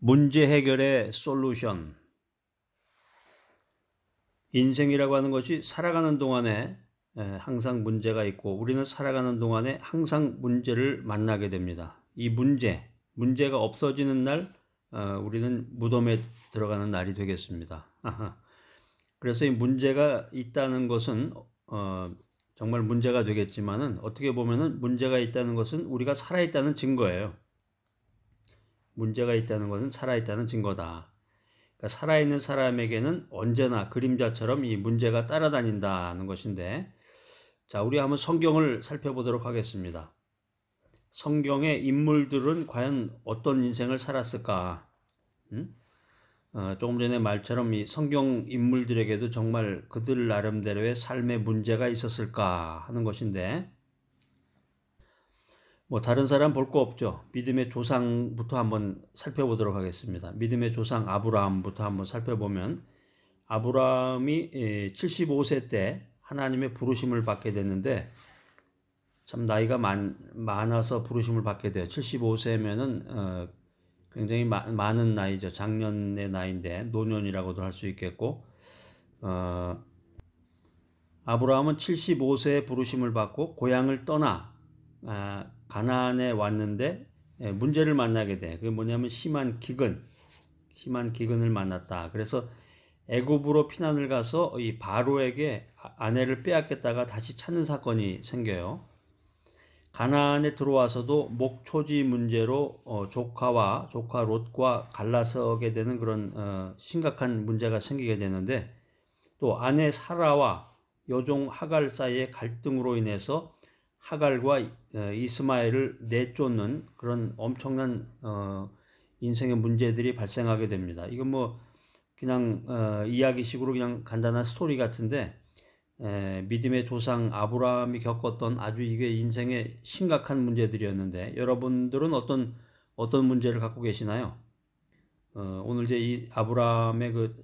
문제 해결의 솔루션. 인생이라고 하는 것이 살아가는 동안에 항상 문제가 있고 우리는 살아가는 동안에 항상 문제를 만나게 됩니다. 이 문제가 없어지는 날 우리는 무덤에 들어가는 날이 되겠습니다. 그래서 이 문제가 있다는 것은 정말 문제가 되겠지만은 어떻게 보면은 문제가 있다는 것은 우리가 살아있다는 증거예요. 문제가 있다는 것은 살아있다는 증거다. 그러니까 살아있는 사람에게는 언제나 그림자처럼 이 문제가 따라다닌다는 것인데, 자, 우리 한번 성경을 살펴보도록 하겠습니다. 성경의 인물들은 과연 어떤 인생을 살았을까? 조금 전에 말처럼 이 성경 인물들에게도 정말 그들 나름대로의 삶의 문제가 있었을까 하는 것인데, 뭐 다른 사람 볼 거 없죠. 믿음의 조상부터 한번 살펴보도록 하겠습니다. 믿음의 조상 아브라함부터 한번 살펴보면, 아브라함이 75세 때 하나님의 부르심을 받게 됐는데, 참 나이가 많아서 부르심을 받게 돼요. 75세면은 굉장히 많은 나이죠. 장년의 나이인데 노년이라고도 할 수 있겠고, 아브라함은 75세에 부르심을 받고 고향을 떠나 가나안에 왔는데 문제를 만나게 돼. 그게 뭐냐면 심한 기근을 만났다. 그래서 애굽으로 피난을 가서 이 바로에게 아내를 빼앗겼다가 다시 찾는 사건이 생겨요. 가나안에 들어와서도 목초지 문제로 조카 롯과 갈라서게 되는 그런 심각한 문제가 생기게 되는데, 또 아내 사라와 여종 하갈 사이의 갈등으로 인해서 하갈과 이스마엘을 내쫓는 그런 엄청난 인생의 문제들이 발생하게 됩니다. 이건 뭐 그냥 이야기식으로 그냥 간단한 스토리 같은데, 믿음의 조상 아브라함이 겪었던 아주 이게 인생의 심각한 문제들이었는데, 여러분들은 어떤 문제를 갖고 계시나요? 오늘 이제 이 아브라함의 그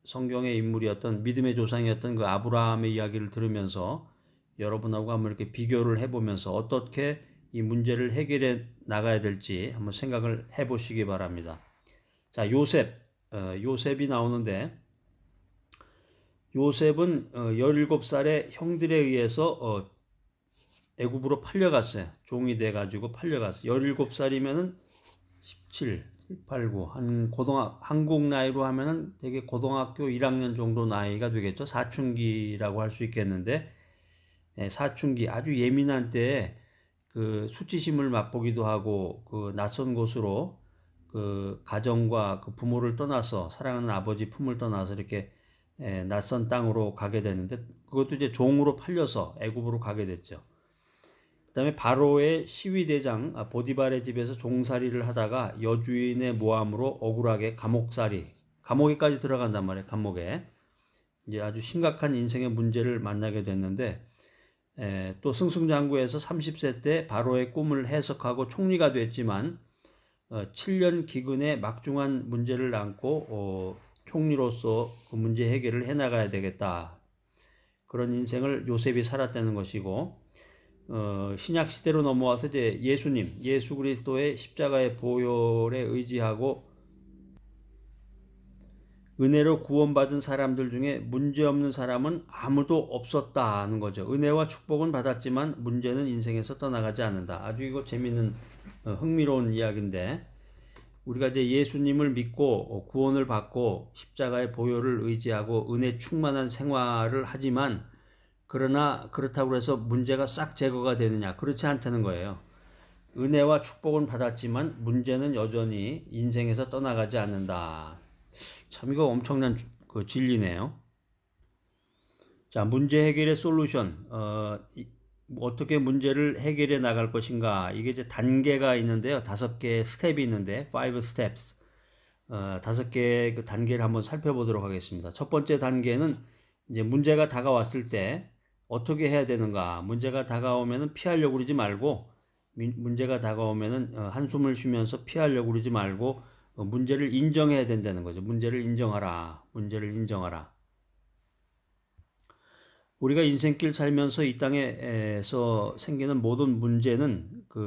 성경의 인물이었던 믿음의 조상이었던 그 아브라함의 이야기를 들으면서 여러분하고 한번 이렇게 비교를 해보면서 어떻게 이 문제를 해결해 나가야 될지 한번 생각을 해보시기 바랍니다. 자, 요셉이 나오는데, 요셉은 17살에 형들에 의해서 애굽으로 팔려갔어요. 종이 돼가지고 팔려갔어요. 17살이면은 17, 8, 9, 한국 나이로 하면은 되게 고등학교 1학년 정도 나이가 되겠죠. 사춘기라고 할 수 있겠는데, 사춘기 아주 예민한 때에 그 수치심을 맛보기도 하고, 그 낯선 곳으로 그 가정과 그 부모를 떠나서, 사랑하는 아버지 품을 떠나서 이렇게 낯선 땅으로 가게 되는데, 그것도 이제 종으로 팔려서 애굽으로 가게 됐죠. 그다음에 바로의 시위대장 보디발의 집에서 종살이를 하다가 여주인의 모함으로 억울하게 감옥에까지 들어간단 말이에요. 감옥에 이제 아주 심각한 인생의 문제를 만나게 됐는데, 또 승승장구해서 30세 때 바로의 꿈을 해석하고 총리가 됐지만 7년 기근의 막중한 문제를 안고 총리로서 그 문제 해결을 해나가야 되겠다. 그런 인생을 요셉이 살았다는 것이고, 신약 시대로 넘어와서 이제 예수 그리스도의 십자가의 보혈에 의지하고 은혜로 구원받은 사람들 중에 문제없는 사람은 아무도 없었다는 거죠. 은혜와 축복은 받았지만 문제는 인생에서 떠나가지 않는다. 아주 이거 재밌는 흥미로운 이야기인데, 우리가 이제 예수님을 믿고 구원을 받고 십자가의 보혈을 의지하고 은혜 충만한 생활을 하지만, 그러나 그렇다고 해서 문제가 싹 제거가 되느냐? 그렇지 않다는 거예요. 은혜와 축복은 받았지만 문제는 여전히 인생에서 떠나가지 않는다. 참 이거 엄청난 그 진리네요. 자, 문제 해결의 솔루션. 어떻게 문제를 해결해 나갈 것인가. 이게 이제 단계가 있는데요. 5개의 스텝이 있는데, 5 steps. 5개의 그 단계를 한번 살펴보도록 하겠습니다. 첫 번째 단계는 이제 문제가 다가왔을 때 어떻게 해야 되는가. 문제가 다가오면은 피하려고 그러지 말고, 문제가 다가오면은 한숨을 쉬면서 피하려고 그러지 말고 문제를 인정해야 된다는 거죠. 문제를 인정하라. 우리가 인생길 살면서 이 땅에서 생기는 모든 문제는 그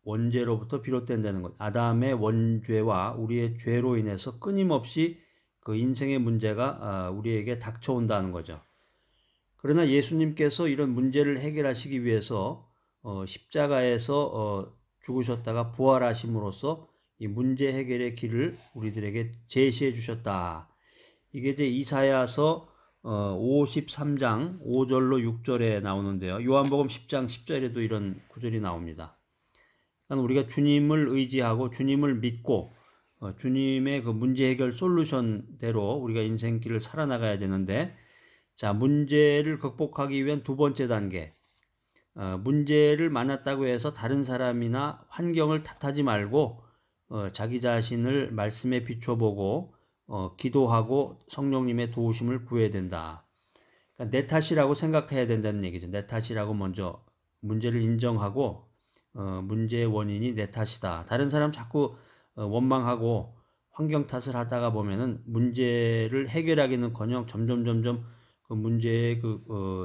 원죄로부터 비롯된다는 것. 아담의 원죄와 우리의 죄로 인해서 끊임없이 그 인생의 문제가 우리에게 닥쳐온다는 거죠. 그러나 예수님께서 이런 문제를 해결하시기 위해서 십자가에서 죽으셨다가 부활하심으로써 이 문제 해결의 길을 우리들에게 제시해 주셨다. 이게 이제 이사야서 53장 5절로 6절에 나오는데요. 요한복음 10장 10절에도 이런 구절이 나옵니다. 그러니까 우리가 주님을 의지하고 주님을 믿고 주님의 그 문제 해결 솔루션대로 우리가 인생길을 살아나가야 되는데, 자, 문제를 극복하기 위한 두 번째 단계. 문제를 만났다고 해서 다른 사람이나 환경을 탓하지 말고 자기 자신을 말씀에 비춰보고 기도하고 성령님의 도우심을 구해야 된다. 그러니까 내 탓이라고 생각해야 된다는 얘기죠. 내 탓이라고 먼저 문제를 인정하고 문제의 원인이 내 탓이다. 다른 사람 자꾸 원망하고 환경 탓을 하다가 보면은 문제를 해결하기는커녕 점점 그 문제의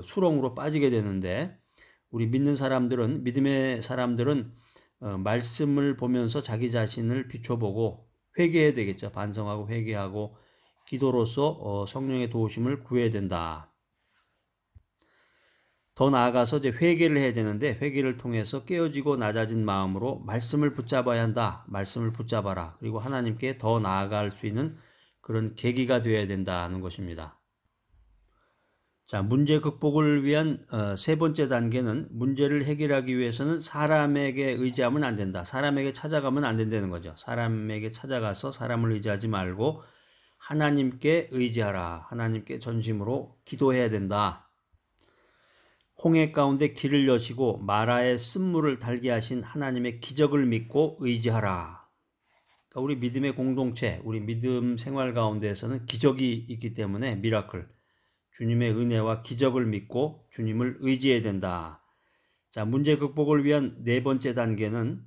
수렁으로 빠지게 되는데, 우리 믿는 사람들은, 믿음의 사람들은 말씀을 보면서 자기 자신을 비춰보고 회개해야 되겠죠. 반성하고 회개하고 기도로서 성령의 도우심을 구해야 된다. 더 나아가서 이제 회개를 해야 되는데, 회개를 통해서 깨어지고 낮아진 마음으로 말씀을 붙잡아야 한다. 말씀을 붙잡아라. 그리고 하나님께 더 나아갈 수 있는 그런 계기가 되어야 된다는 것입니다. 자, 문제 극복을 위한 세 번째 단계는, 문제를 해결하기 위해서는 사람에게 의지하면 안 된다. 사람에게 찾아가면 안 된다는 거죠. 사람에게 찾아가서 사람을 의지하지 말고 하나님께 의지하라. 하나님께 전심으로 기도해야 된다. 홍해 가운데 길을 여시고 마라에 쓴물을 달게 하신 하나님의 기적을 믿고 의지하라. 그러니까 우리 믿음의 공동체, 우리 믿음 생활 가운데에서는 기적이 있기 때문에, 미라클, 주님의 은혜와 기적을 믿고 주님을 의지해야 된다. 자, 문제 극복을 위한 네 번째 단계는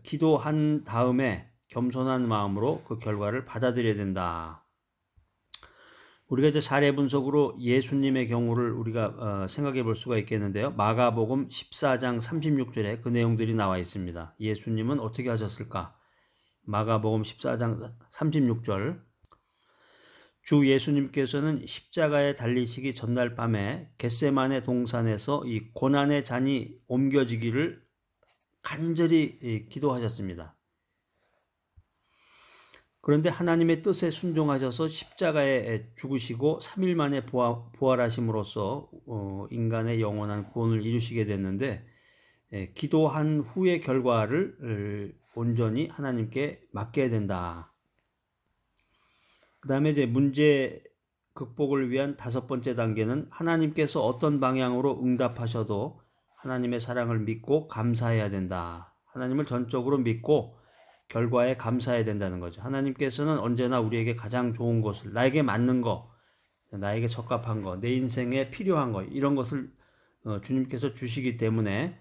기도한 다음에 겸손한 마음으로 그 결과를 받아들여야 된다. 우리가 이제 사례 분석으로 예수님의 경우를 우리가 생각해 볼 수가 있겠는데요. 마가복음 14장 36절에 그 내용들이 나와 있습니다. 예수님은 어떻게 하셨을까? 마가복음 14장 36절. 주 예수님께서는 십자가에 달리시기 전날 밤에 겟세마네 동산에서 이 고난의 잔이 옮겨지기를 간절히 기도하셨습니다. 그런데 하나님의 뜻에 순종하셔서 십자가에 죽으시고 3일 만에 부활하심으로써 인간의 영원한 구원을 이루시게 됐는데, 기도한 후의 결과를 온전히 하나님께 맡겨야 된다. 그 다음에 이제 문제 극복을 위한 다섯 번째 단계는, 하나님께서 어떤 방향으로 응답하셔도 하나님의 사랑을 믿고 감사해야 된다. 하나님을 전적으로 믿고 결과에 감사해야 된다는 거죠. 하나님께서는 언제나 우리에게 가장 좋은 것을, 나에게 맞는 거, 나에게 적합한 거, 내 인생에 필요한 거, 이런 것을 주님께서 주시기 때문에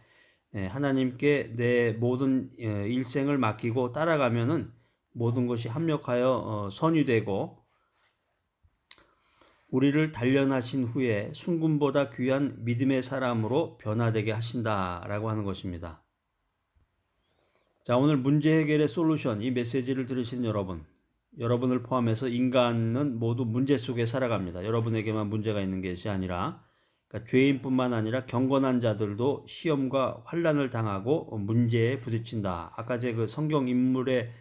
하나님께 내 모든 일생을 맡기고 따라가면은 모든 것이 합력하여 선이 되고, 우리를 단련하신 후에 순금보다 귀한 믿음의 사람으로 변화되게 하신다라고 하는 것입니다. 자, 오늘 문제 해결의 솔루션, 이 메시지를 들으신 여러분을 포함해서 인간은 모두 문제 속에 살아갑니다. 여러분에게만 문제가 있는 것이 아니라, 그러니까 죄인뿐만 아니라 경건한 자들도 시험과 환난을 당하고 문제에 부딪힌다. 아까 제 그 성경 인물들의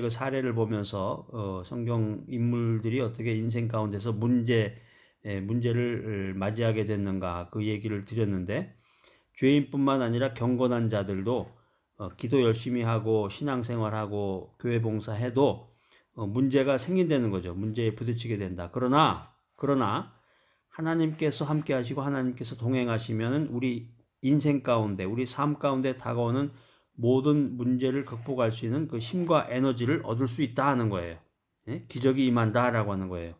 그 사례를 보면서 성경 인물들이 어떻게 인생 가운데서 문제를 맞이하게 됐는가, 그 얘기를 드렸는데, 죄인뿐만 아니라 경건한 자들도 기도 열심히 하고 신앙생활하고 교회 봉사해도 문제가 생긴다는 거죠. 문제에 부딪히게 된다. 그러나 하나님께서 함께 하시고 하나님께서 동행하시면은 우리 인생 가운데, 우리 삶 가운데 다가오는 모든 문제를 극복할 수 있는 그 힘과 에너지를 얻을 수 있다 하는 거예요. 기적이 임한다라고 하는 거예요.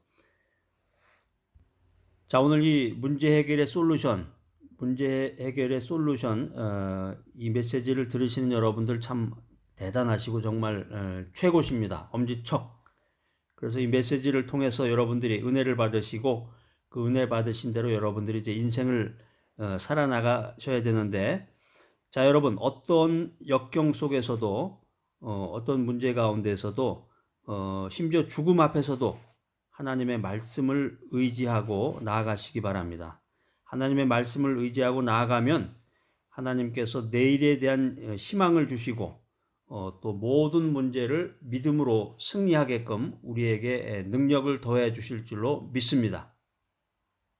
자, 오늘 이 문제 해결의 솔루션, 이 메시지를 들으시는 여러분들 참 대단하시고 정말 최고십니다. 엄지척. 그래서 이 메시지를 통해서 여러분들이 은혜를 받으시고, 그 은혜 받으신 대로 여러분들이 이제 인생을 살아나가셔야 되는데, 자, 여러분, 어떤 역경 속에서도 어떤 문제 가운데서도 심지어 죽음 앞에서도 하나님의 말씀을 의지하고 나아가시기 바랍니다. 하나님의 말씀을 의지하고 나아가면 하나님께서 내일에 대한 희망을 주시고 또 모든 문제를 믿음으로 승리하게끔 우리에게 능력을 더해 주실 줄로 믿습니다.